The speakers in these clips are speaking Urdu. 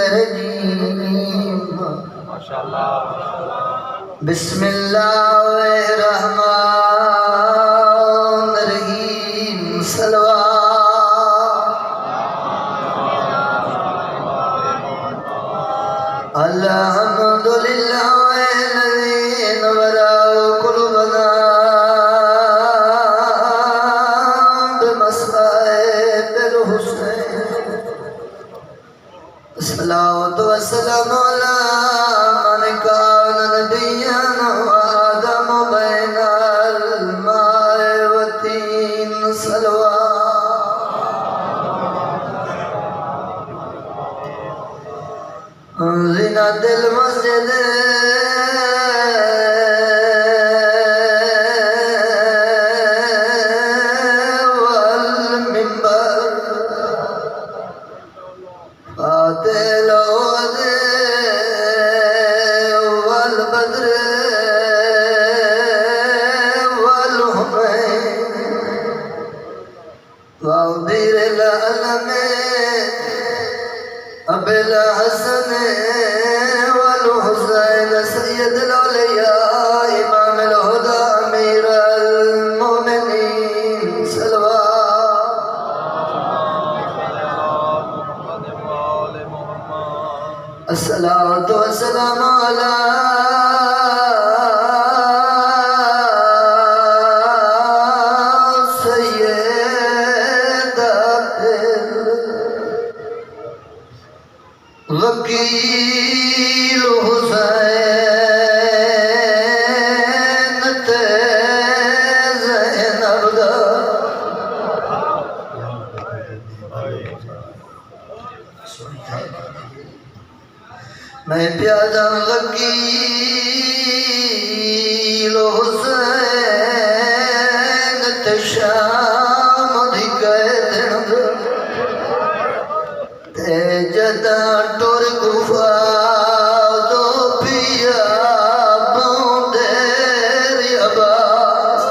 الرجيم بسم الله الرحمن الرحيم صلوات الحمد لله الذي نور قلوبنا بمصائب الحسين الصلاة والسلام على من كان نبيا وآدم بين الماء والطين صلوات زينة المسجد والمنبر فاتح العود والبدر والهمين وأبير العلم أبي الحسن والحسين سيد الأولياء إمام الهدى أمير المؤمنين صلوات الصلاة والسلام على وکیل حسین زینب دا میں پیادہ وکیل حسین شام دی قید جدا ٹور گفا دو پیا بوندیر عباس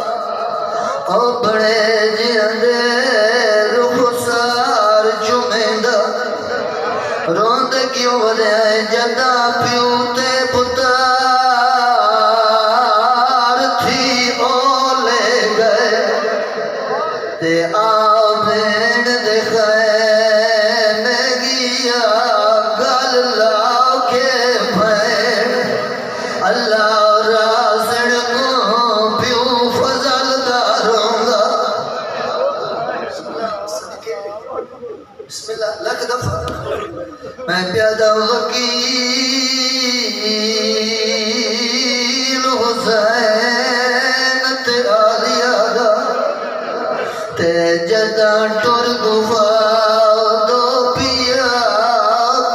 او بڑے جیندے رخسار جمیندہ روند کیوں ولے جدا پیوتے پتار تھی اولے گئے تے آبین دکھائے اللہ راسڑ کو پیو فضل داروں گا بسم اللہ لکھ دفعہ میں پیادہ وکیل حسین تیالیا دا تے جدہ ٹور گفا دو پیا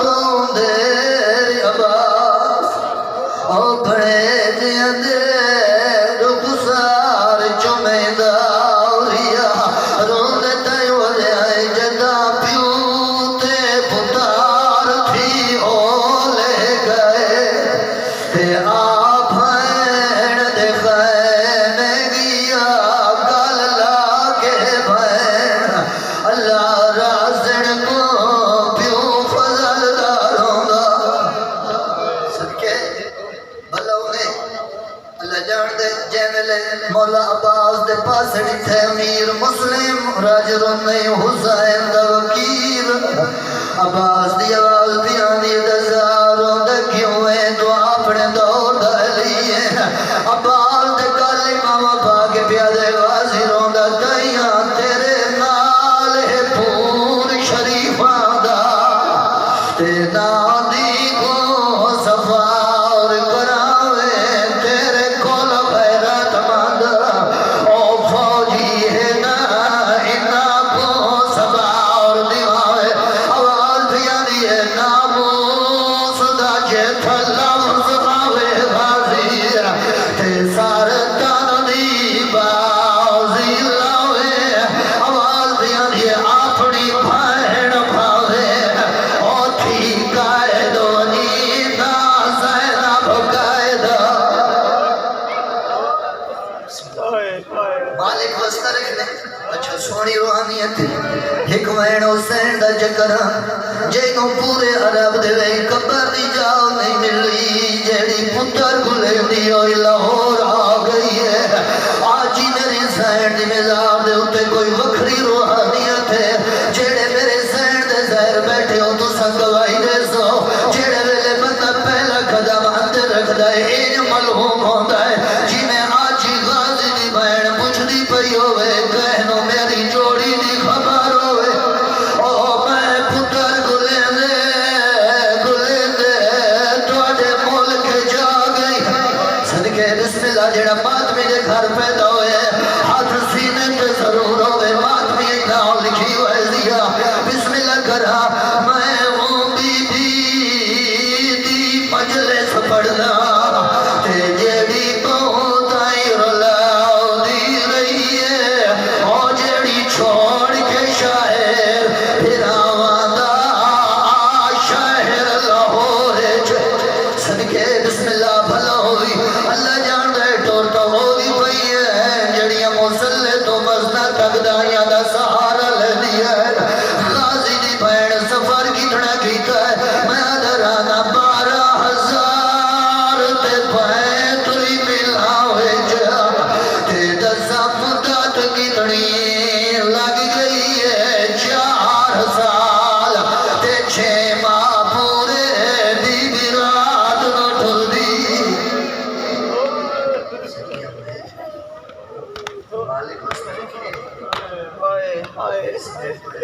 بوندیر عباس او بڑے جیندے رخسار چمیندہ اوریا روند تیو لے جدا پیوتے پتار تھی اولے گئے تے آپ بھین دے خیمے گیا گل لاکے بھین اللہ رازن کو پیو فضل داروں گا صدقے اللہ جان دے جیملے مولا عباس دے پاسڑی تھے امیر مسلم راج رنی حسین دا وکیر عباس دی آواز بیانی دزاروں دے کیوئے دعا اپنے دور دہلیے عباس دے کال امام پاک پیادے غازروں دا دائیاں تیرے نال پور شریفاں دا تے نادی کو صفا حسین دا چکر جنوں پورے عرب دے بازار دی جاؤ نہیں ملی جیڑی پتر گلے دی ہوئی لاہور آ گئی ہے آج ہی میری سینڈ دی مزار دے ہوتے کوئی وکھری روحانیت ہے جیڑے میرے سینڈ دے زہر بیٹھے ہو تو سنگوائی دے سو جیڑے ویلے بندہ پہلا قدم اندر رکھ دائے ایج ملہوم ہوتا ہے جی میں آج ہی غازی دی بہن پوچھ دی پئی ہوئے کہنو میری جوڑی دی خبر ہوئے او میں پتر گلے دے توڑے ملک جا گئی صدقے بسم اللہ جیڑا ماتمی دے گھر پیدا ہوئے ہاتھ سینے پہ ضرور ہوئے ماتمی ایک نام لکھی ہوئے دیا بسم اللہ کرا میں ہوں بی بی دی مجلس پڑھنا تے جیڑی بہت آئی رلاؤ دی رہی ہے اور جیڑی چھوڑ کے شاہر پھر آواندا شاہر لاہور صدقے بسم اللہ بھلا ہوئی اللہ جان دے ٹورتا ہوئی پئی ہے جڑیاں مسلے تو مزنہ تک دائیاں دا سہارا لے دیا ہے غازی دی بہن سفر کتنا کیتا ہے میں ادھرانا 12,000 تے بیتری ملا ہوئے جا تے دسا مدت کتنی لگ گئی ہے 4 سال تے 6 ماہ پورے بی بی رات نو ٹھل دی مالک تھوڑے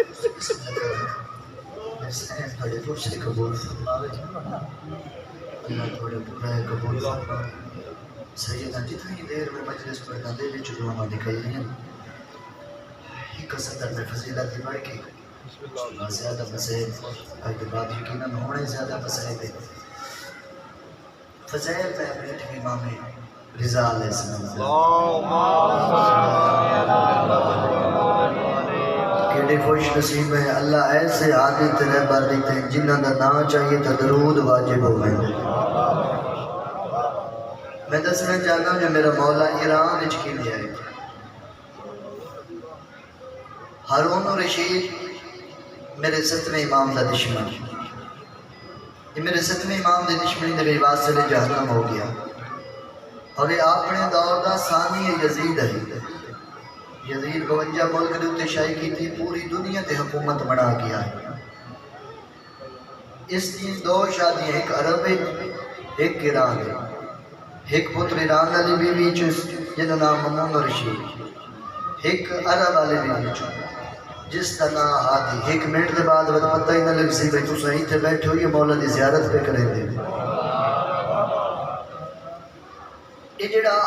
سے قبول فرماوے اللہ تھوڑے پورا قبول فرماوے سیدہ جتنی دیر میں مجلس پڑھنا دے بھی چلوانا دکھائی رہی ہیں ایک صدر میں فضیلت دی بڑھ کے زیادہ مسائل آج کے بعد یقیناً ہونے زیادہ مسائل ہے فضائل میں اپنے امام رضا علیہ السلام کیڑے خوش نصیب ہے اللہ ایسے عادی تیرے بار دیتے ہیں جنہاں دا نام چاہیے تا درود واجب ہو گئے میں دسنا چاہتا ہوں جو میرا مولا ایران اچھ کی لیا ہے ہارون رشید میرے 7ویں امام دا دشمن یہ میرے 7ویں امام دے دشمنی دے رواز سے جہنم ہو گیا اور یہ اپنے دور دا ثانی یزید ہے یزید 52 ملک دے اتے شاہی کی تھی پوری دنیا تے حکومت بنا گیا ہے اس کی 2 شادیاں ایک عرب ہے ایک ایران ہے ایک پتر ایران والی بیوی جنہوں نام ممون رشید ایک عرب والی بیوی جس کا نام ہادی 1 منٹ دے بعد پتہ ہی نہ لگ سی بھئی تو صحیح تے بیٹھے ہوئی مولا دی زیارت پہ کریں دے یہ جڑا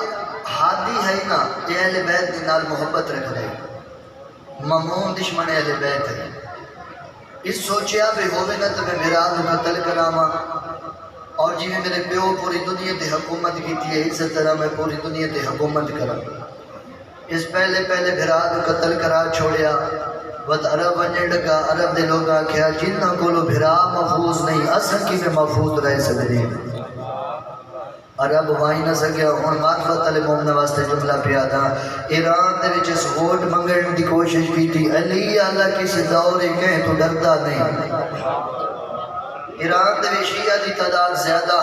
ہادی ہے نا یہ اہل بیت کے نال محبت رکھ رہے ممون دشمن اہل بیت ہے اس سوچیا بھی ہوئے نا تو میں میرا قتل کراما اور جی میں میرے پیو پوری دنیا تے حکومت کی تھی اس طرح میں پوری دنیا تے حکومت کرا اس پہلے بھرا قتل کرا چھوڑیا وقت عرب ونجن لگا عرب دے لوگاں کیا جنہاں کولو بھرا محفوظ نہیں اصل کی میں محفوظ رہ سکتے عرب وائی نہ سکیا ہون معرفت علی مومنہ واسطے جملہ پیا تھا ایران دے وچ اس ووٹ منگن دی کوشش کی تھی علی اللہ کسی دورے کہیں تو ڈرتا نہیں ایران دے شیعہ دی تعداد زیادہ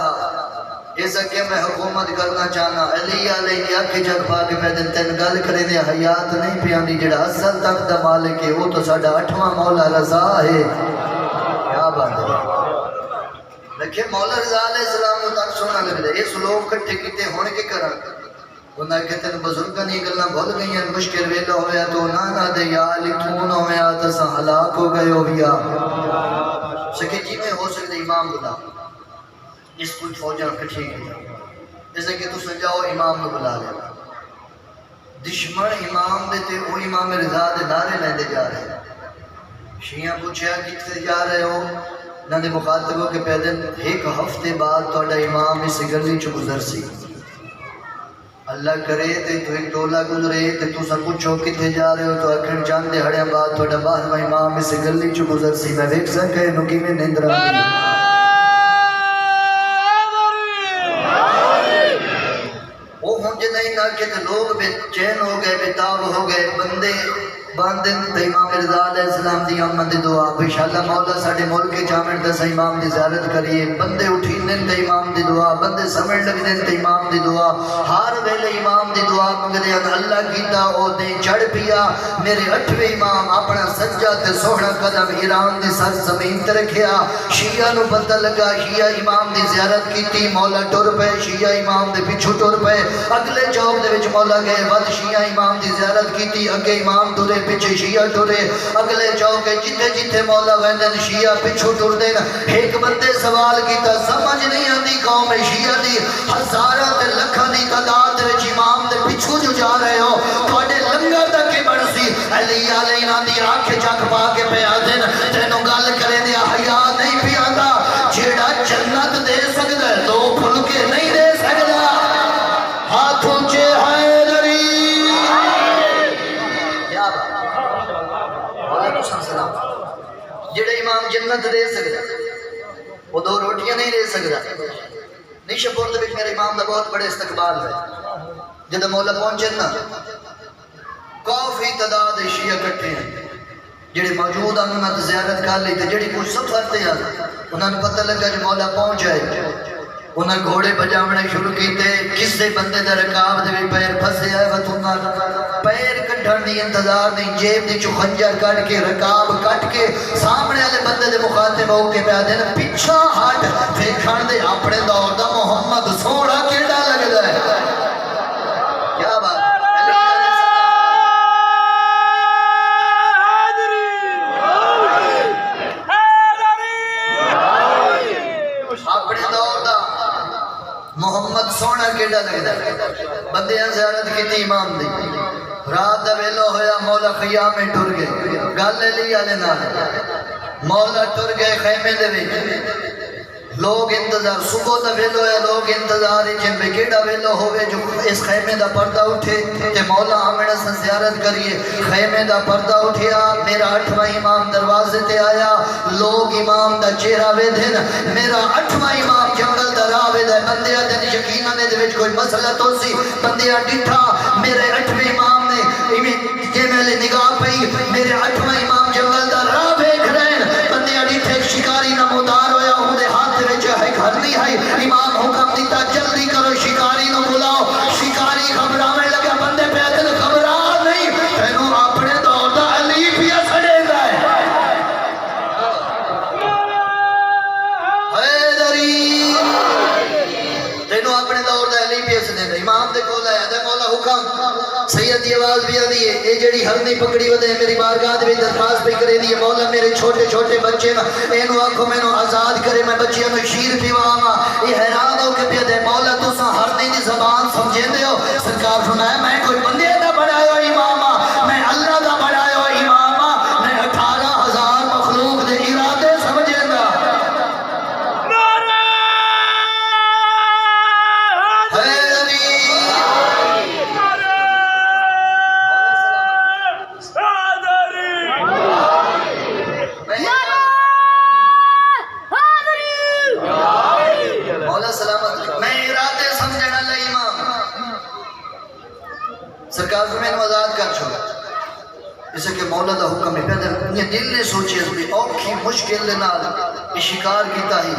اس کہ میں حکومت کرنا چاہنا علی علیہ کی اکھی جگ پا کے پیدن تین گل کرے دے حیات نہیں پیاندی جڑا اصل تک دا مالک ہے وہ تو ساڑھا 8واں مولا رضا ہے کیا بات ہے لیکن مولا رضا علیہ السلام کو تک سننا لگ رہے اس لوگ کٹھے کیتے ہونے کے کرا انہاں کہتے ہیں بزرگاں نہیں گلنا بھول گئی ہیں مشکل ویلا ہویا تو نانا دے یا علی کون ہویا تسا ہلاک ہو گئے ہویا سکے جی میں ہو سکتے امام بلا اس کچھ فوجاں کٹھے گئے جیسے کہ تو سجاؤ امام نے بلا لے دشمن امام دیتے وہ امام رضا دے نعرے لیندے جا رہے ہیں شیعہ پوچھیا کتے جا رہے ہو نہ دے مخاطبوں کے پیدن 1 ہفتے بعد توڑا امام اس گلی چو گزر سی اللہ کرے تے تو ایک ٹولا گزرے تے تو سب پوچھو کتے جا رہے ہو تو اکھن جان دے ہڑیاں بعد توڑا 12واں امام اس گلی چو گزر سی میں دیکھ سکے نکی میں نندرہ وہ ہونجے نہیں نہ کہ لوگ بے چین ہو گئے بے تاب ہو گئے بندے باندن تے امام رضا علیہ السلام دی آمد دی دعا انشاءاللہ مولا ساڑے ملک جامع دس امام دی زیارت کریے بندے اٹھینن تے امام دی دعا بندے سمجھ لگنے تے امام دی دعا ہر ویلے امام دی دعا منگدے اللہ کیتا او دے چڑھ پیا میرے 8ویں امام اپنا سجا تے سوہنا قدم ایران دی سر زمین تے رکھیا شیعہ نو پتہ لگا شیعہ امام دی زیارت کیتی مولا ٹر پے شیعہ امام دے پیچھے ٹر پے اگلے چوک دے وچ مولا گئے ود شیعہ امام دی زیارت کیتی اگے امام ٹرے پیچھے شیعہ ٹرے اگلے چوک جتھے جتھے مولا ویندن شیعہ پیچھے ٹر دین ایک بندے سوال کیتا سمجھ نہیں آندی قوم شیعہ دی ہزاراں تے لکھاں دی تعداد دے وچ امام دے پیچھے جو جا رہے ہو تواڈے لنگر دا کی بنسی علی علیہ دی آنکھ چک پا کے پہ آدن تینوں گل کرے دیا حیا نہیں پی آندا جیڑا جنت دے سکدا ہے دو پھلکے نہیں دے سکدا ہاتھ اونچے حیدری کیا بات جیڑے امام جنت دے سکدا وہ دو روٹیاں نہیں دے سکدا نیشپور دے وچ میرے امام دا بہت بڑے استقبال ہے جدو مولا پہنچے نا کافی تعداد شیعہ کٹھے ہیں جڑے موجود ہیں انہوں نے زیارت کر لی تھی جڑی کچھ سفر تے آ انہوں نے پتہ لگا جو مولا پہنچ جائے انہوں نے گھوڑے بجاونے شروع کیتے کسے بندے دا رکاب دے بھی پیر پھسے آئے وطنہ پیر کٹھن دی انتظار نہیں جیب دی چو خنجر کٹ کے رکاب کٹ کے سامنے والے بندے دے مخاطب ہو کے پہ دینا پچھا ہٹ دیکھن دے اپنے دور دا محمد سوڑا کیڑا لگدا ہے کیا بات اپنے دور دا محمد سونا کیڑا لگدا بندیاں زیارت کیتی امام دی رات دا ویلو ہویا مولا خیام میں ٹر گئے گل علی والے نال مولا ٹر گئے خیمے دے وچ لوگ انتظار صبح دا ویلو ہے لوگ انتظار جن بے کیڑا ویلو ہوئے جو اس خیمے دا پردہ اٹھے تے مولا آمنہ سے زیارت کریے خیمے دا پردہ اٹھیا میرا 8واں امام دروازے تے آیا لوگ امام دا چہرہ وے دن میرا 8واں امام جنگل دا راہ وے دے بندیاں دن یقیناً دے وچ کوئی مسئلہ تو سی بندیاں ڈٹھا میرے 8ویں امام نے یہ میلے نگاہ پئی میرے 8واں امام جنگل دا راہ ویکھ رہے ہیں بندیاں ڈٹھے شکاری نمودار ہویا ہوں دے ہاتھ گھر نہیں ہے امام حکم دیتا جلدی کرو شکاری نو بلاؤ شکاری گھبرانے لگا بندے پیدل گھبرا نہیں تینوں اپنے دور دا علی پیا سڑے گا حیدری تینوں اپنے دور دا علی پیا سڑے گا امام دے کول ہے دے مولا حکم سید دی آواز بھی آدھی ہے اے جڑی ہرنی پکڑی ودے میری بارگاہ دے درخواست بھی کرے دی مولا میرے چھوٹے چھوٹے بچے نا اینو آنکھوں میں نو آزاد کرے میں بچیاں نو شیر پیواما یہ حیران ہو کے پیا دے مولا تو سا ہرنی دی زبان سمجھے دے ہو سرکار سنائے میں کوئی بندے دا بڑھائے ہو اماما میں اللہ دا بڑھائے ہو اماما میں 18,000 مخلوق دے ارادے سمجھے دا سرکار کو میں نے آزاد کر چھوڑا اسے کہ مولا دا حکم ہے پہلے یہ دل نے سوچی اس بھی اوکھی مشکل نال یہ شکار کیتا ہی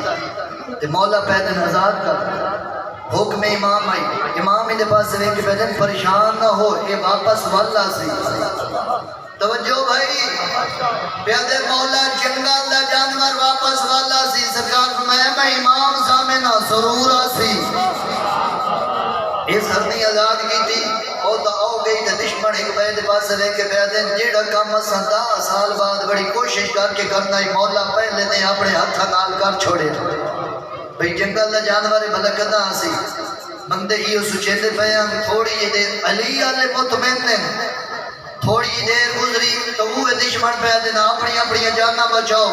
تے مولا پہلے آزاد کر حکم امام آئی امام ہی دے پاس سے کہ پہلے پریشان نہ ہو یہ واپس والا سی توجہ بھائی پہلے مولا جنگل دا جانور واپس والا سی سرکار کو میں امام سامنا سرورا سی اس ہرنی آزاد کی تھی او تا او گئی تے دشمن ایک بے دے پاس لے کے پہ دیں جیڑا کام اساں 10 سال بعد بڑی کوشش کر کے کرنا ہی مولا پہلے نے اپنے ہاتھ نال کر چھوڑے بھئی جنگل دا جانور ملکتا سی بندے ہی سوچے تے بیان تھوڑی دیر علی والے مطمئن نے تھوڑی دیر گزری تو وہ دشمن پہ دینا اپنی اپنی جاننا بچاؤ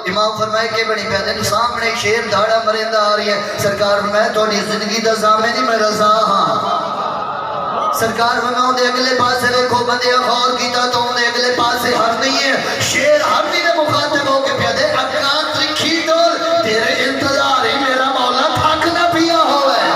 امام فرمائے کہ بڑی پہ دینا سامنے شیر دھاڑا مرندہ آ رہی ہے سرکار فرمائے تھوڑی زندگی دا سامنے میں رضا ہاں سرکار فرمائے دے اگلے پاسے دیکھو بندے خور کیتا تو دے اگلے پاسے ہر نہیں ہے شیر ہر نہیں دے مخاطب ہو کے پہ دے اکان ترکھی دور تیرے انتظار ہی میرا مولا تھاک نہ پیا ہوا ہے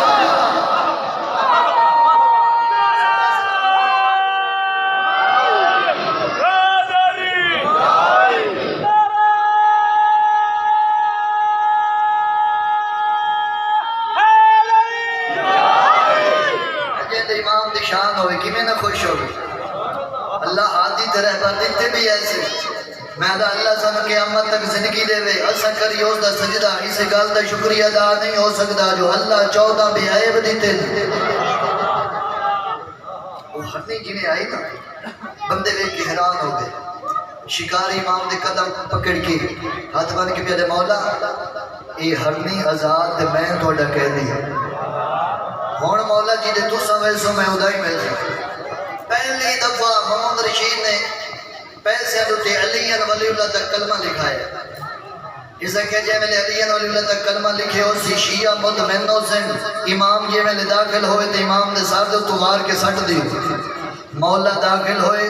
خوش ہو اللہ ہادی تیرہ پر دیتے بھی ایسے میں دا اللہ سانو قیامت تک زندگی دے وے اسا کری اس دا سجدہ اسے گل دا شکریہ ادا نہیں ہو سکتا جو اللہ 14 بے عیب دیتے وہ ہرنی جنہیں آئی نا بندے وے کے حیران ہو گئے شکاری امام دے قدم پکڑ کے ہاتھ بن کے پیادے مولا اے ہرنی آزاد دے میں توڑا کہہ دیا ہون مولا جی دے تو سویسو میں ادائی میں پہلی دفعہ محمد رشید نے پیسے دوتے علی ولی اللہ تک کلمہ لکھائے اسے کہ جے میں علی ولی اللہ تک کلمہ لکھے ہو سی شیعہ مطمئن حسین امام جے میں داخل ہوئے تو امام نے سار دو توار کے سٹ دی مولا داخل ہوئے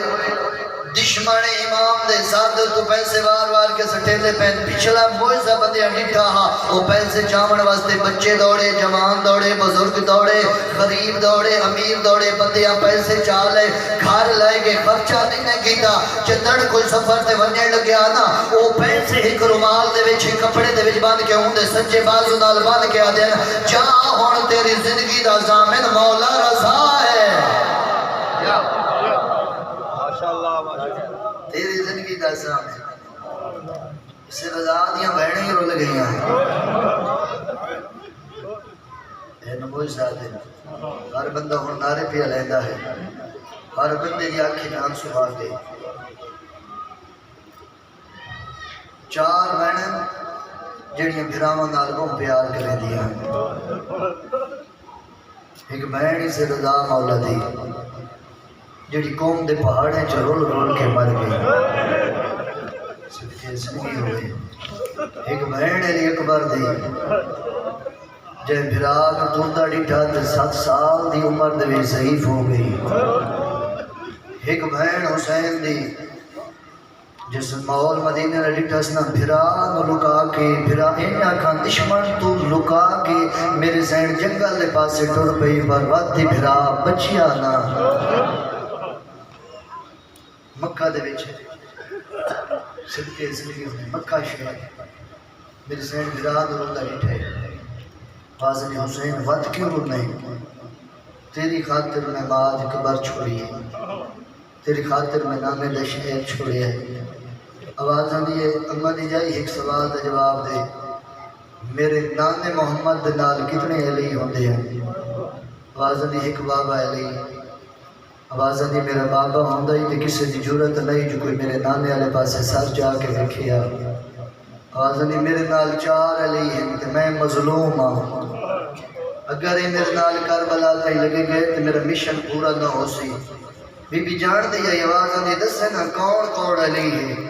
دشمن امام دے ساتھ تو پیسے وار کے سٹیلے پہن پچھلا موئزہ بندے اڈیٹھا ہاں وہ پیسے چامن واسطے بچے دوڑے جوان دوڑے بزرگ دوڑے غریب دوڑے امیر دوڑے بندیاں پیسے چالے گھر لائے گے خرچہ نہیں کیتا چندڑ کوئی سفر تے ونجے لگیا نا وہ پیسے ایک رومال دے وچ کپڑے دے وچ باندھ کے ہوں دے سچے بازو نال باندھ کے آدھے جا ہون تیری زندگی دا ضامن مولا رضا ہے تیری زندگی دا ضامن اسے رضا دیاں بہنیں ہی رول گئی ہیں اے نبوی ساتھ ہر بندہ ہون نارے پہ علیحدہ ہے ہر بندے دی آنکھیں نام سبھاگ گئی 4 بہنیں جڑیاں بھراواں نال بہت پیار کرے دیا ایک بہن سے رضا مولا دی جڑی قوم دے پہاڑیں چ رول رول کے مر گئی صدقے زندگی ہوئے ایک بہن علی اکبر دی جے بھرا کو ٹردا ڈٹھا تے 7 سال دی عمر دے وچ ضعیف ہو گئی ایک بہن حسین دی جس ماحول مدینہ نے ڈٹھا سنا بھرا نو لکا کے بھرا ان آکھاں دشمن تو لکا کے میرے سین جنگل دے پاسے ٹر پئی پر وادی بھرا بچیا نہ مکہ دے وچ صدقے زندگی میں مکہ شہر میرے سین بھرا نو روندا ڈٹھے غازی حسین ود کیوں نہیں تیری خاطر میں بعد قبر چھوڑی ہے تیری خاطر میں نامے دے شہر چھوڑے ہے آواز دیئے اما دی جائی ایک سوال دا جواب دے میرے نانے محمد دے نال کتنے علی ہوندے ہیں آواز دی ایک بابا علی آواز دی میرا بابا ہوندہ ہی تے کسے دی جرت نہیں جو کوئی میرے نانے والے پاسے سر جا کے رکھیا آواز دی میرے نال 4 علی ہیں تے میں مظلوم ہوں اگر یہ میرے نال کربلا تے لگے گئے تے میرا مشن پورا نہ ہو سی بی بی جان دی آواز دی دسے نا کون علی ہے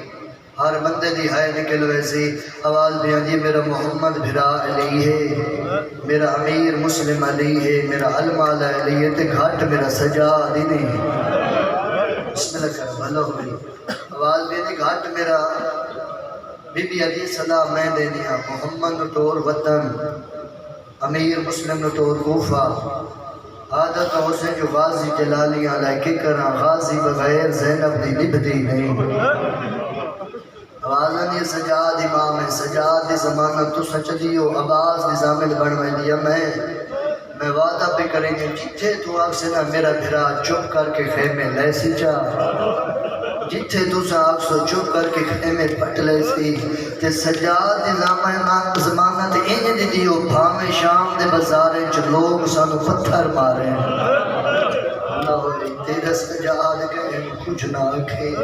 ہر بندے دی ہے نکل ویسی آواز بھی آدھی میرا محمد بھرا علی ہے میرا امیر مسلم علی ہے میرا علمال علی ہے تے گھاٹ میرا سجاد ہی نہیں ہے بسم اللہ کرم بھلا ہوئی آواز بھی آدھی گھاٹ میرا بی بی علی صدا میں دے دیا محمد نٹور وطن امیر مسلم نٹور کوفہ عادت حسین جو غازی جلالیاں لائے کرا غازی بغیر زینب دی نبدی نہیں آوازن یہ سجاد امام ہے سجاد دی زمانہ تو سچ دیو عباس نظامل بڑھوائے دیا میں وعدہ پہ کریں گے جتھے تو آگ سے نہ میرا بھرا چپ کر کے خیمے لے سی چا جتھے تو آگ سو چپ کر کے خیمے پٹ لے سی تے سجاد دی زمانہ تے انج دی دیو بھامے شام دے بزاریں جو لوگ سانو پتھر مارے اللہ ہوئی تیرا سجاد کے کچھ نہ رکھے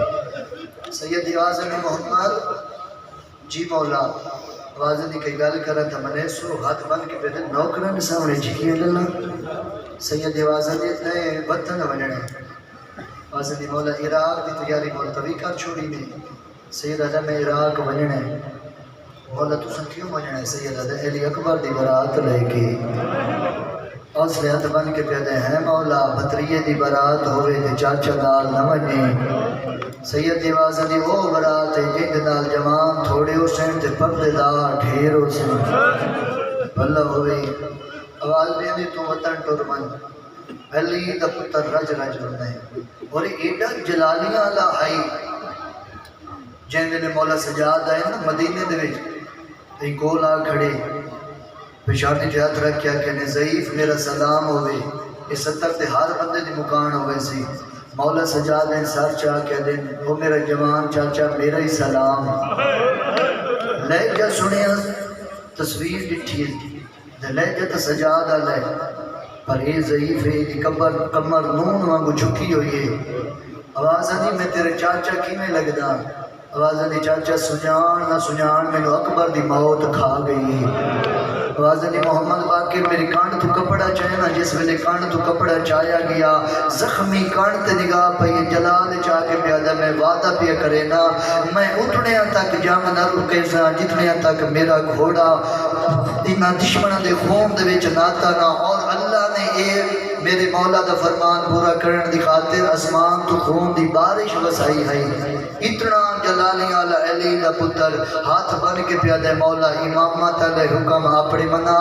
سید اعظم محمد جی مولا آوازن دی کئی گل کرن تھا منے سو ہاتھ بن کے پیدے نوکرن سامنے جھکیے للا سید اعظم دی نئے وطن وننے آوازن دی مولا عراق دی تیاری ملتوی کر چھوڑی نہیں سید اعظم عراق وننے مولا تو سن کیوں وننے سید اعظم علی اکبر دی برات لے کے حوصلے بن کے پیدے ہیں مولا بطریے دی برات ہوئے دے چاچا دال نہ بنے سید دیواز دی وہ برات ہے جن نال جوان تھوڑے حسین تے پردے دار ڈھیر حسین اللہ ہوئے آواز دے تو وطن ٹرمن علی دا پتر رج رنے اور ایڈا جلالیاں اللہ آئی جن نے مولا سجاد آئے نا مدینے دے وچ ایک گول آ کھڑے پچھاڑی جہت رکھ کیا کہنے ضعیف میرا سلام ہوئے اس 70 تے ہر بندے دی مکان ہوئے سی مولا سجا دیں سر چاہ کے دیں وہ میرا جوان چاچا میرا ہی سلام لہجہ سنیا تصویر ڈٹھی لہجہ تو سجاد لے پر یہ ضعیف ہے کہ کمر نون وانگو جھکی ہوئی ہے آواز دی میں تیرے چاچا کی میں لگدا آواز دی چاچا سجان نہ سجان میں نو اکبر دی موت کھا گئی آواز دی محمد باقر میری کانڈ تو کپڑا چاہے نا جس ویلے کانڈ تو کپڑا چایا گیا زخمی کانڈ تے نگاہ پہ جلال چاہ کے پیادا میں وعدہ پیا کرے نا میں اتنے تک جام نہ رکے سا جتنے تک میرا گھوڑا انہاں دشمنوں دے خون دے وچ ناتا نہ اور اللہ نے اے میرے مولا دا فرمان پورا کرن دی خاطر اسمان تو خون دی بارش وسائی ہے اتنا جلالی آلہ علی دا پتر ہاتھ بن کے پیادے مولا امامت علیہ حکم اپنی منا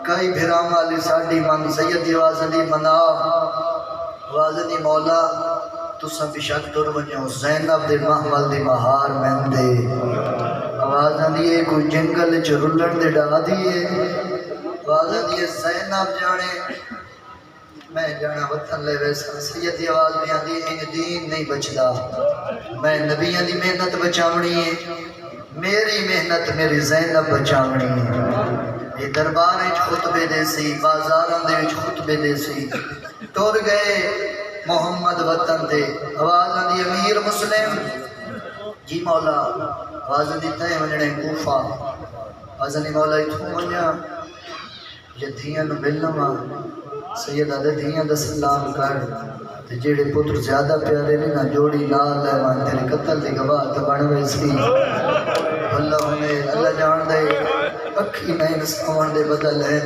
کئی بھرام علی ساڑی من سیدی وازدی منا وازدی مولا تسا بشک در ونیو زینب دے محمل دی مہار میں دے وازدی کوئی جنگل چ رلن دے ڈا دیئے وازدی زینب جانے میں جانا وطن لے ویسا سیدی آواز میں آدھی ان دین نہیں بچدا میں نبیان دی محنت بچاونی ہے میری محنت میری زینب بچاونی ہے یہ دربار اچھ خطبے دے سی بازاران دے اچھ خطبے دے سی ٹور گئے محمد وطن دے آواز دی امیر مسلم جی مولا آواز دی تے ونجنے کوفہ آواز دی مولا اتھو ونجا یہ دھیاں نو ملنا سید آدھے دھیاں دا سلام کر جیڑے پتر زیادہ پیارے نہیں نا جوڑی لال لیوان تیرے قتل دی گواہ تبانوے سی اللہ انہیں اللہ جان دے اکھی نئے نسکوان دے بدل ہے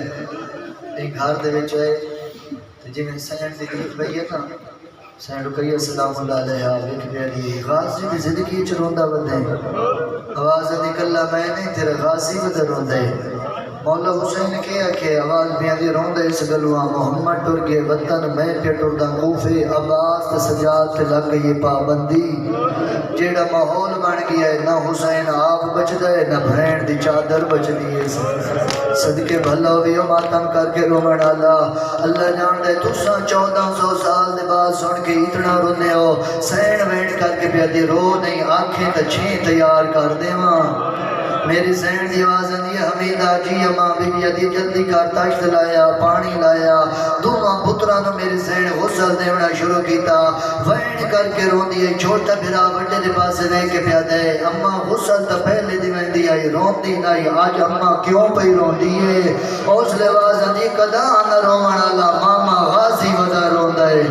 ایک گھار دے وچ ہے جی میں سینڈ دی گیت بھئی ہے نا سینڈ رکیہ سلام اللہ علیہ ویک بیاری غازی دی زندگی چروندہ بدے آواز نکلہ میں نہیں تیرے غازی بدے روندے مولا حسین کیا کہ آواز بیاندی روندے اس گلوہ محمد ٹر گئے وطن میں پیٹر دا کوفے عباس سجاد تے لگ گئی پابندی جیڑا ماحول بن گیا ہے نہ حسین آپ بچ دے نہ بھین دی چادر بچ دیئے صدقے بھلا ہوئی ماتم کر کے رومن اللہ جان دے تُساں 1400 سال دے بعد سن کے اتنا رونے ہو سین وینٹ کر کے بیاندی رو نہیں آنکھیں تچھیں تیار کر دے ماں میری سین دی آواز دی حمیدہ جی اماں بی دی جلدی کر تاشت لایا پانی لایا دوہاں پترانو میری سین غسل دیونا شروع کیتا وین کر کے رون دیئے چھوٹا بھرا بڑے دے پاس دے کے پیادے اماں غسل تا پہلے دی میں دی آئی رون دی نائی آج اماں کیوں پہ رون دیئے حوصلے آواز دی قداں نہ روان اللہ ماما غازی ودا رون دائے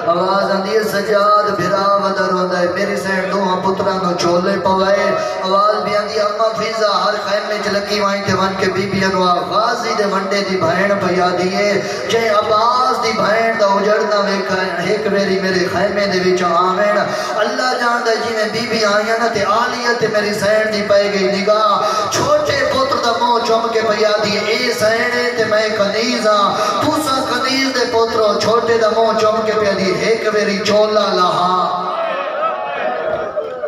آواز دی سجاد بھرا ودا رون دائے میری سین دوہاں پترانو چولے پوائے آواز بھی دی اماں فیضا ہر خیمے چلکی وائیں تے ون کے بی بی انواع غازی دے منڈے دی بھائن پیا دیئے جے عباس دی بھائن دا اجڑنا ویکھائیں ایک میری میرے خیمے دے وچ آمین اللہ جان دے جی میں بی بی آئیاں تے آلیت میری سین دی پائے گئی نگاہ چھوٹے پتر دا منہ چوم کے پیا دیئے اے سینے تے میں کنیز ہاں توسا کنیز دے پتروں چھوٹے دا منہ چوم کے پیا دیئے ایک میری چولا لہا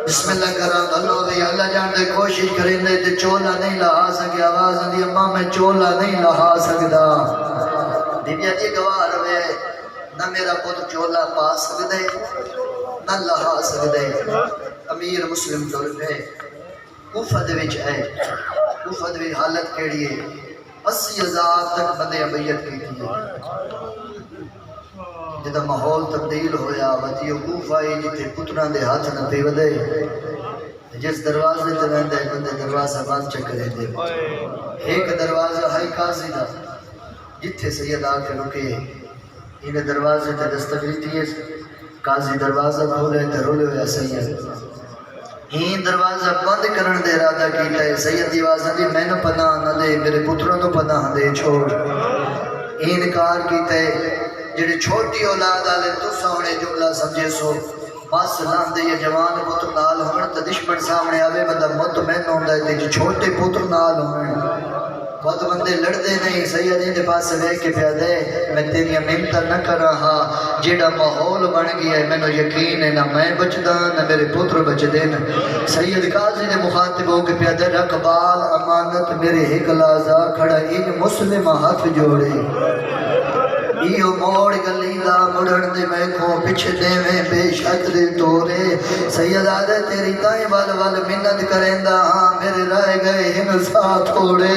بسم اللہ کرام اللہ بھی اللہ جان دے کوشش کریں دے چولا نہیں لہا سکے آواز دی اماں میں چولا نہیں لہا سکدا دیویا دی گواہ روے نہ میرا پتر چولا پا سکدے نہ لہا سکدے امیر مسلم طور پہ کوفہ دے وچ ہے کوفہ دے وچ حالت کیڑی ہے 80,000 تک بندے بیعت کی تھی جدہ ماحول تبدیل ہویا وطیو کوفائی جتے پتران دے ہاتھ نہ پی ودے جس دروازے تے رہندے بندے دروازہ بند چکرے دے ایک دروازہ ہائی قاضی دا جتے سید آکے رکے انہیں دروازے تے دستگیتی ہے قاضی دروازہ کھولے تے رولے ہویا سید این دروازہ بند کرن دے ارادہ کیتا ہے سید دیوازہ دی میں نو پناہ نہ دے میرے پتروں نو پناہ دے چھوڑ انکار کیتا ہے جڑے چھوٹی اولاد آلے تو سامنے جملہ سمجھے سو بس لاندے یہ جوان پتر نال ہونے تا دشمن سامنے آوے بندہ مطمئن ہوندہ ہے کہ چھوٹے پتر نال ہونے بہت بندے لڑدے نہیں سیدین دے پاس لے کے پیادے میں تیری امنتر نہ کر رہا جیڑا ماحول بن گیا ہے میں نو یقین ہے نہ میں بچدا نہ میرے پتر بچ دین سید قاضی نے مخاطب ہو کے پیادے رقبال امانت میرے ایک لازا کھڑا ان مسلم ہاتھ جوڑے ایو موڑ گلی دا مڑن دے میں کو پچھے دے میں بے شک دے تورے سید آدھے تیری تائیں وال منت کریں دا ہاں میرے رائے گئے ہن ساتھ ہوڑے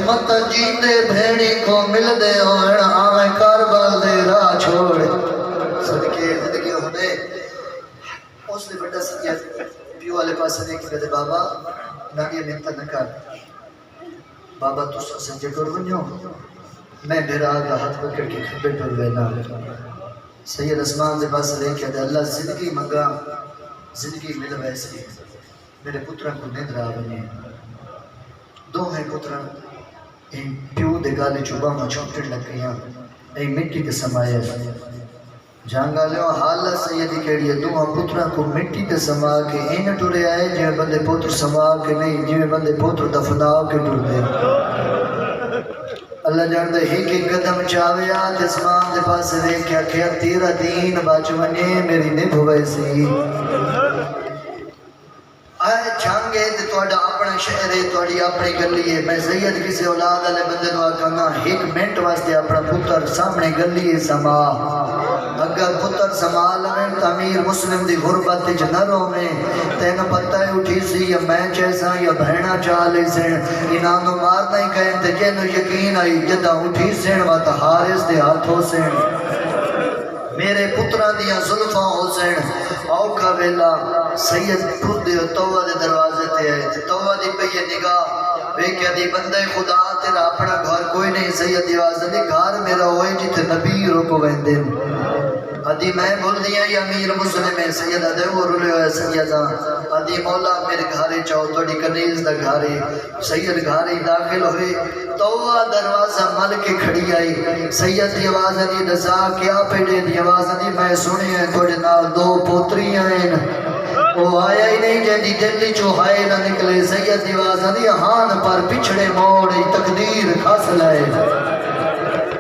مت جیندے بھیڑی کو مل دے ہوئن آمیں کاربال دے راہ چھوڑے صدقے زندگی ہونے اس نے بڑا سکیت پیو والے پاس نے کہ کہتے بابا ناگے منت نہ کر بابا تو سجے کر ونجو میں میرا آگا ہاتھ پکڑ کے کھبے پر وینا سید اسمان دے پاس لے کے اللہ زندگی منگا زندگی مل ویسی میرے پتران کو نیند رہا بنے دو ہیں پتران ان پیو دے گالے چوبا میں چھوٹر لگ گیا این مٹی کے سمایا جانگا لیو حالت سیدی کہڑی ہے دو ہم پتران کو مٹی کے سما کے این ٹورے آئے جو بندے پتر سما کے نہیں جو بندے پتر دفناؤ کے ٹور دے اللہ جاندے ایک قدم چاوے آت اسمان دے پاس دیکھیا کیا تیرا دین باچونے میری نبھ ویسی آئے چھانگے تے توڑا اپنے شہرے توڑی اپنے گلیے میں سید کسی اولاد علیہ بندے دعا کرنا ایک منٹ واسطے اپنا پتر سامنے گلیے سما اگر پتر سما لگن امیر مسلم دی غربت جنروں میں تین پتہ اٹھی سی یا میں چیسا یا بہنا چالے سن انانو مارنا ہی کہیں تے جنو یقین آئی جدہ اٹھی سن وات حارس دے ہاتھوں سن میرے پتران دیا ظلفاں حسین اوکھا ویلا سید خود دے توبہ دے دروازے تے آئے توبہ دی پہ یہ نگاہ بے کیا دی بندے خدا تیرا اپنا گھر کوئی نہیں سید دیوازہ دی گھر میرا ہوئے جتے نبی روکو ویندے ادھی میں بول دیا یا امیر مسلم ہے سید ادھے وہ رولے ہوئے سیدہ ادھی مولا میرے گھارے چاہو توڑی کنیز دا گھارے سید گھارے داخل ہوئے توہ دروازہ مل کے کھڑی آئی سید دی آواز دی نزا کیا پیڑے دی آواز دی میں سنے ہیں توڑے نال دو پوتری آئیں وہ آیا ہی نہیں جے دی دلی چوہائے نہ نکلے سید دی آواز دی ہان پر پچھڑے موڑے تقدیر کھاس لائے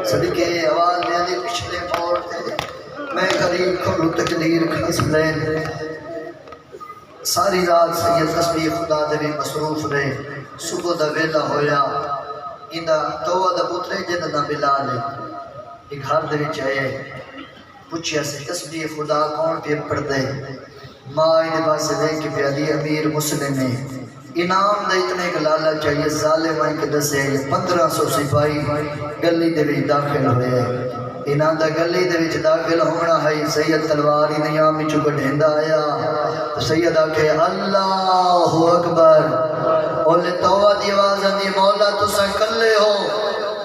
صدقے آواز دی پچھڑے موڑ تے میں قریب کھلو تقدیر کھاس لین ساری رات سید تسبیح خدا دے بھی مصروف رہے صبح دا ویلا ہویا اندہ توہ دا پترے جنہ بلال ایک گھر دے وچ آئے پوچھیا سے تسبیح خدا کون پہ پڑھ دے ماں انہیں پاس دے کہ پیادی امیر مسلم ہے انعام دے اتنے ایک لالا چاہیے ظالم آئیں کہ دسے 1500 سپاہی گلی دے بھی داخل ہوئے انہاں دا گلی دے وچ داخل ہونا ہے سید تلواری نیامی چکو ڈھیندا آیا سید آکھے اللہ اکبر اولے توہ دی آواز دی مولا تساں کلے ہو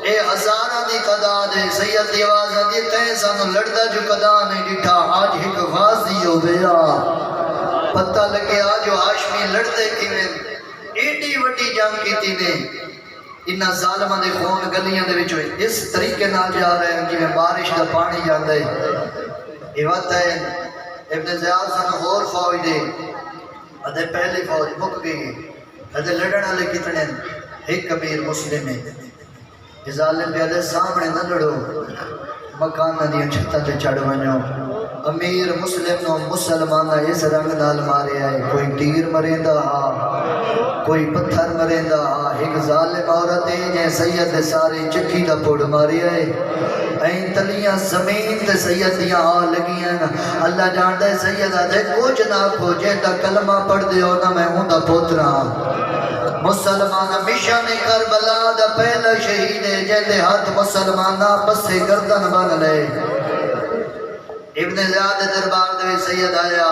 اے ہزارہ دی تعداد ہے سید دی آواز دی تیں سانو لڑدا جو قدا نہیں ڈٹھا آج ایک غازی ہو گیا پتہ لگے آج ہاشمی لڑتے کیویں ایڈی وڈی جنگ کیتی نے انہاں ظالماں دے خون گلیاں دے وچ اس طریقے نال جا رہے ہیں جویں بارش دا پانی جاندا ہے یہ وقت ہے ابن زیاد سن اور فوج دے ادھے پہلی فوج مک گئی ادھے لڑن والے کتنے ایک امیر مسلم ہے یہ ظالم پہ ادھے سامنے نہ لڑو مکان ندیاں چھتاں تے چڑھ ونجو امیر مسلم نو مسلمانہ اس رنگ نال مارے آئے کوئی تیر مریندا ہا کوئی پتھر مریندا ہا ایک ظالم عورت ہے جے سید دے سارے چکی دا پوڑ مارے آئے این تلیاں زمین تے سید دیاں آ لگیاں اللہ جاندا ہے سید آدھے کچھ نہ کھو جے دا کلمہ پڑھ دے ہو نہ میں ہوں دا پوترا مسلمان مشان کربلا دا پہلا شہید ہے جے دے ہاتھ مسلمانہ بسے گردن بن لے ابن زیاد دربار دے سید آیا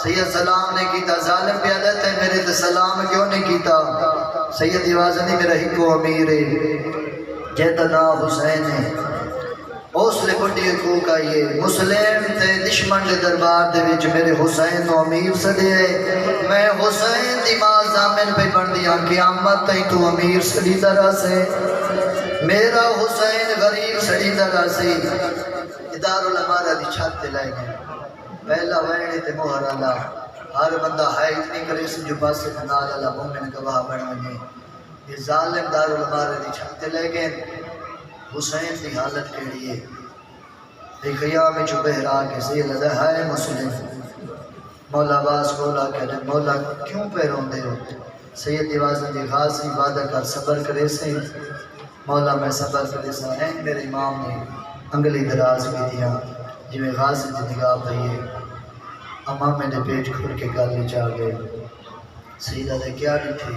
سید سلام نے کیتا ظالم پہ عدت ہے میرے تے سلام کیوں نہیں کیتا سید آواز نہیں میرا ہکو امیر ہے جیتا نا حسین ہے اس لئے بڑی حقوق آئیے مسلم تے دشمن دے دربار دے وچ میرے حسین و امیر سدے میں حسین دی ماں زامن پہ بڑھ دیا قیامت تے تو امیر سڑی طرح سے میرا حسین غریب سڑی طرح سے دار الامارہ دی چھت تے لائے گئے پہلا وینے تے مہر اللہ ہر بندہ ہے اتنی کریس جو پاسے نال اللہ مومن گواہ بن وجے یہ ظالم دار الامارہ دی چھت تے لائے گئے حسین دی حالت کے لیے ایک قیام جو بہرا کے سید اللہ ہے مسلم مولا باس بولا کہ مولا کیوں پہ روندے ہو سید دیوازن دی غازی وعدہ کر صبر کرے سے مولا میں صبر کرے سے ہیں میرے امام نے انگلی دراز کی دیا جی میں غاز دی نگاہ پہیے امامے دے پیٹ کھڑ کے گالی چاہ گئے سیدہ دے کیا نہیں تھی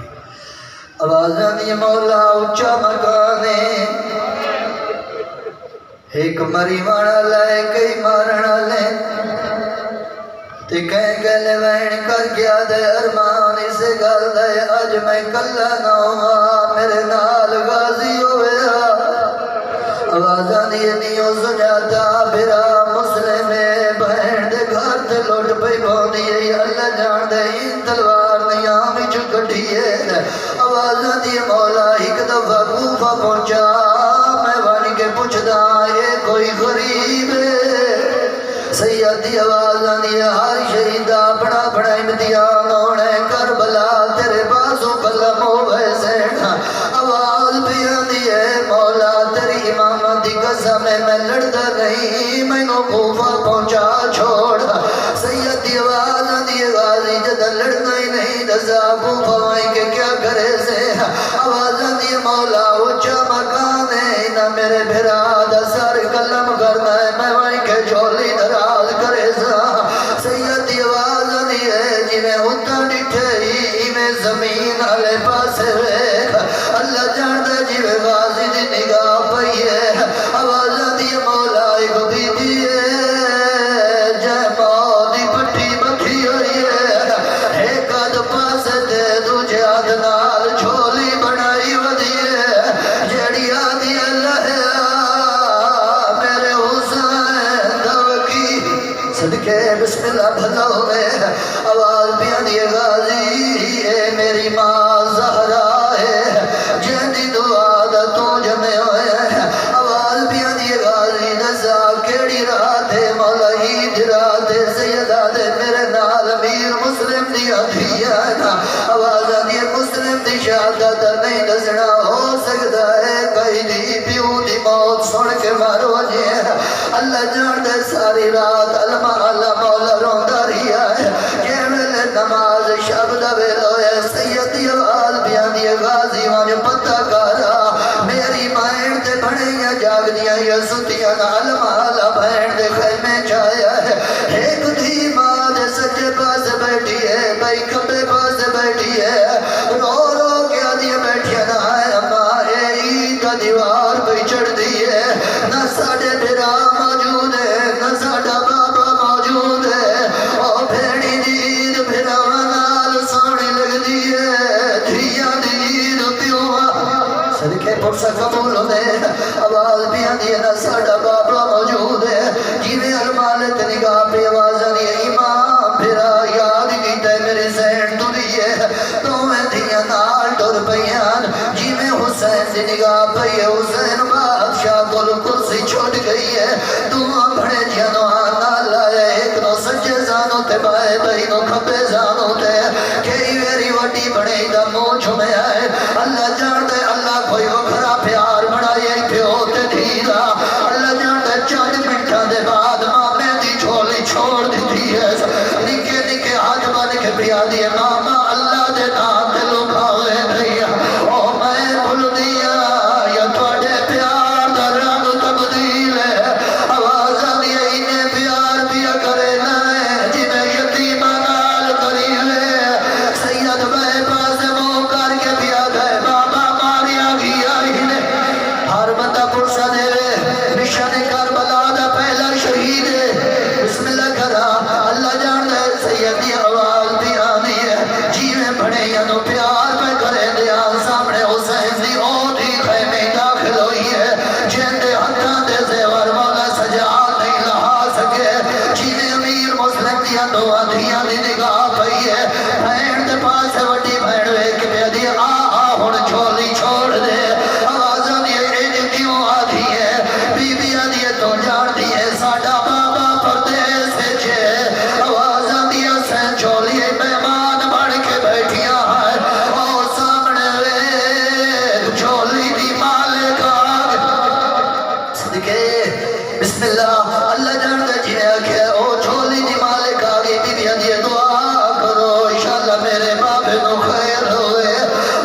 آوازاں دی مولا اچھا مکانے ایک مری مانا لائے کئی مارنا لے تے کہیں گلے وین کر گیا دے ارمان اسے گل دے آج میں کلا نہ ہوا میرے نال غازی ہوئے آوازاں دی نیو سجاتا بھرا مسلم بہن دے گھر تے لوٹ پئی بوندی اللہ جان دے تلوار نیاں وچ کڈھیے آوازاں دی مولا ایک دفعہ کوفہ پہنچا میں بن کے پوچھدا اے کوئی غریب سیدی آوازاں دی ہر شہید اپنا اپنا امتحان ہونے کربلا تیرے بازو قلم ہوئے سینا آواز بھی آندی ہے مولا تیری امامت دی قسم میں لڑتا نہیں میں نو کوفہ پہنچا چھوڑ سیدی آواز آندی ہے غازی جدہ لڑنا ہی نہیں دسا کوفہ وہیں کے کیا کرے سے آواز آندی ہے مولا اچھا مکان ہے نہ میرے بھرا دا سار قلم کرنا ہے میں وہیں کے جھولی دراز کرے سا سیدی آواز آندی ہے جی میں اتنا ڈٹھے ہی میں زمین آلے پاسے ویکھ اللہ جاندہ جی میں غازی دی نگاہ پئی ہے آواز آندی ہے مولا ایک بی بی ہے جے ماں دی پٹھی بکھی ہوئی ہے ایک آدھ پاسے دے دوجہ آدھ نال جھولی بنائی ودی ہے جیڑی آدھی اللہ ہے میرے حسین دوکی صدقے بسم اللہ بھلا ہوئے آواز بھی آدھی غازی ہے میری ماں زہرا ہے جہدی دعا دا تو جمع ہوئے آواز بھی آدھی غازی نزا کیڑی رات ہے مولا عید رات ہے سیدہ دے میرے نال امیر مسلم دیا دیا نا آواز آدھی مسلم دی شہادت نہیں دسنا ہو سکتا ہے کئی دی پیو دی موت سن کے مارو جی اللہ جان دے ساری رات علمہ اللہ مولا روندہ رہیا ہے یہ میں نماز شب دا ویلو ہے سیدی آواز بیان دی غازی وانج پتہ کارا میری مائن دے بھڑیاں جاگ دیاں یا ستیاں علمہ اللہ بہن دے خیمے چایا ہے ایک دھی ماں دے سجے پاس بیٹھی ہے بھائی کھبے پاس بیٹھی ہے رو رو کے آدھی بیٹھیا نہ ہے اماں اے عید کا دیوار پہ چڑھ دی ہے نہ ساڑے بھرا موجود ہے نہ ساڑا بابا موجود ہے او بھیڑی دید بھرا نال سوڑی لگ دی ہے دھیا دید پیوا صدقے پرسا قبول ہونے آواز بھی آندی ہے نہ ساڑا بابا موجود ہے جیوے علمالت نگاہ پہ آواز آندی ہے امام بھرا یاد کیتا ہے میرے زین تو دیئے تو میں دھیا نال ڈر پیان جیوے حسین دی نگاہ پہ حسین بادشاہ کل کرسی چھوٹ گئی ہے دعا بڑے جنو آنا لائے ایک نو سجے زانو تے بائے بھائی نو کھپے زانو تے کئی ویری وڈی بڑے دا منہ چھمے آئے اللہ جان دے اللہ کوئی وکھرا پیار بڑھائے پیو تے دھیرا اللہ جان دے چند منٹا دے بعد مامے دی جھولی چھوڑ دیتی ہے نکے نکے ہاتھ بن کے پیا دیے ماما اللہ دے نام دے لوگ آوے بھئیا او میں بھول دیا یا توڑے پیار دا رنگ تبدیل ہے آواز آدھی ہے انہیں پیار بیا کرے نائے جنہیں یتیمہ نال کری ہے سید بے پاس مو کر کے پیا گئے بابا ماریا گیا انہیں ہر بندہ پرسا دے مشن کربلا دا پہلا شہید ہے بسم اللہ کرا اللہ جان دے سیدی آواز بھی آنی ہے جیویں بڑے ینو پیار پہ کرے دیا سامنے حسین دی اوٹی خیمے داخل ہوئی ہے جن دے ہتھاں دے زیور مولا سجا نہیں لہا سکے جیویں امیر مسلم دیا دعا دیا دی نگاہ پئی ہے بھین دے پاس وڈی بھین ویک پہ دی ہن چھولی چھوڑ دے آواز آدھی ہے کیوں آدھی ہے بی بی آدھی ہے تو جان دی ہے ساڑا بابا پردیس چھے آواز آدھی ہے سین چھولی مہمان بڑھ کے بیٹھیا ہے او سامنے وے چھولی دی مالک آگ صدقے بسم اللہ اللہ جان دے جی آکھے او چھولی دی مالک آگی بی بی آدھی ہے دعا کرو انشاءاللہ میرے بابے نو خیر ہوئے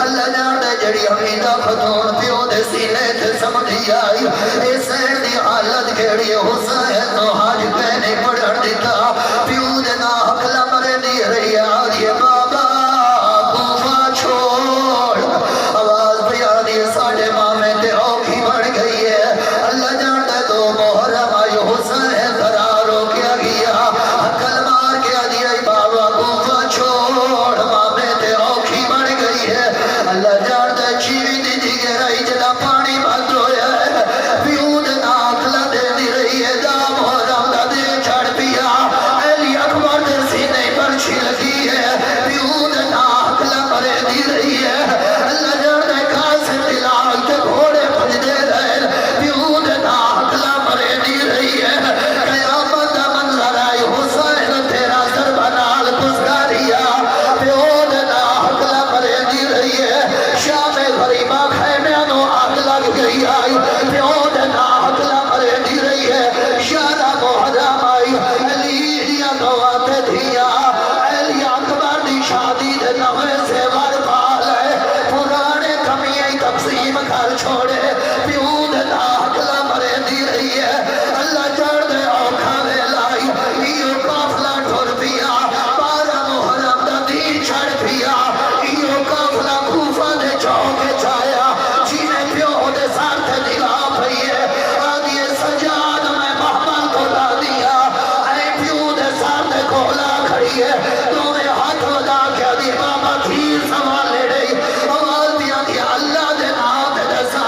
اللہ جان دے جڑی حمیدہ فتون پیو دے سینے تے سمجھی آئی اے سین دی حالت کھیڑی حسین تو حاج کہنے پڑھن دیتا پیو دے نا حقلا مرے نہیں رہی آدھی بابا کوفہ چھوڑ آواز بیا دی ساڑھے مامے تے اوکھی بڑھ گئی ہے اللہ جانتا دو محرم آئی حسین قرار ہو کیا گیا حقل مار کیا دیا بابا کوفہ چھوڑ مامے تے اوکھی بڑھ گئی ہے اللہ جانتا چیوی دی دی گرائی جدا پانی بند ہویا ہے پیود ناکلہ دے دی رہی ہے دا محرم دا دے چھڑ پیا علی اکبر دے سینے پر چھلکی ہے پیود ناکلہ مرے دی رہی ہے اللہ جانتا کاسے دلاغ تے گھوڑے پھج دے رہے پیود ناکلہ مرے دی رہی ہے قیامت منظر آئی حسین تیرا سر بنال پسکاریا پیود ناکلہ مرے دی رہی ہے شام غریبہ خیمیانو آگ لگ گئی آئی پیود ناکلہ مرے دی رہی ہے شارہ محرم آئی علیہ گواتے دھیا علی اکبر دی شادی دے نوے سے ورپال ہے پرانے کمیائی تقسیم کر چھوڑے پیود ناکلہ مرے دی رہی ہے اللہ جڑ دے اوکھا دے لائی ایو کافلہ ٹھور پیا بارہ محرم دا دی چھڑ پیا ایو کافلہ کوفہ دے چوکے چھایا جینے پیو دے سار تے دلا پئی ہے آدھیے سجاد میں محمل کو لا دیا اے پیو دے سار تے کولا کھڑی ہے تمہیں ہاتھ لگا کے دی بابا تھیر سوال لے رہی آواز دیا دیا اللہ دے نام دے دسا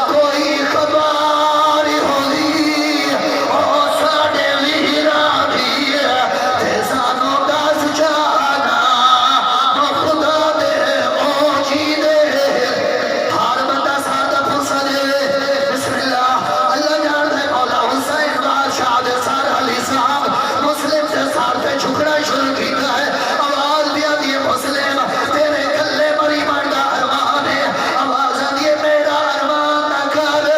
کوئی خباری ہوئی او ساڑے ویرا بھی تے سانو دس جانا خدا دے او جی دے ہر بندہ سادہ پھنسا دے بسم اللہ اللہ جان دے مولا حسین بادشاہ دے سار علی صاحب مسلم سے سار پہ جھکڑا شروع کیتا ہے آواز دیا دیے مسلم تیرے کلے مری مردہ ارمان ہے آواز دیے میرا ارمان نہ کر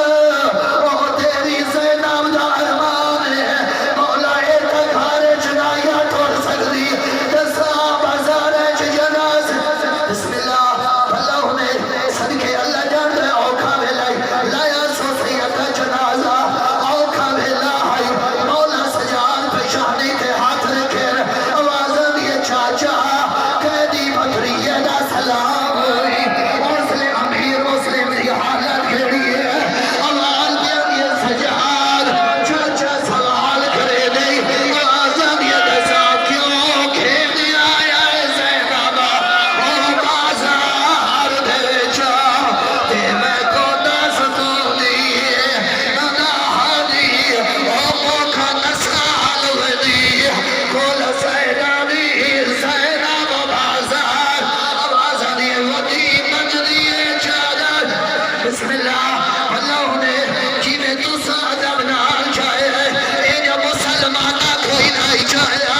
وہ تیری زینب دا ارمان ہے مولا ایک گھارے چنائیا ٹھوڑ سکتی دسا بازار جناز بسم اللہ اللہ نے صدقے اللہ جان رہے اوکھا بھیلائی لایا سو سید کا جنازہ اوکھا بھیلائی مولا سجاد پیشانی تے ہاتھ رکھے آواز دیے چاچا قیدی بکریے دا سلام مسلم امیر مسلم دی حالت کھڑی ہے آواز دیے سجاد چاچا سوال کرے دی آواز دیے دسا کیوں کھیل آیا ہے زینب او بازار دے جا تے میں کو دس تو دی ندا دی او موکھا نسال ودی کول سینانی زینب بازار آواز دیے ودی مجدی چادر بسم اللہ اللہ نے جیوے تو سادم نال چاہے اے جو مسلمانہ کوئی نہیں چاہیا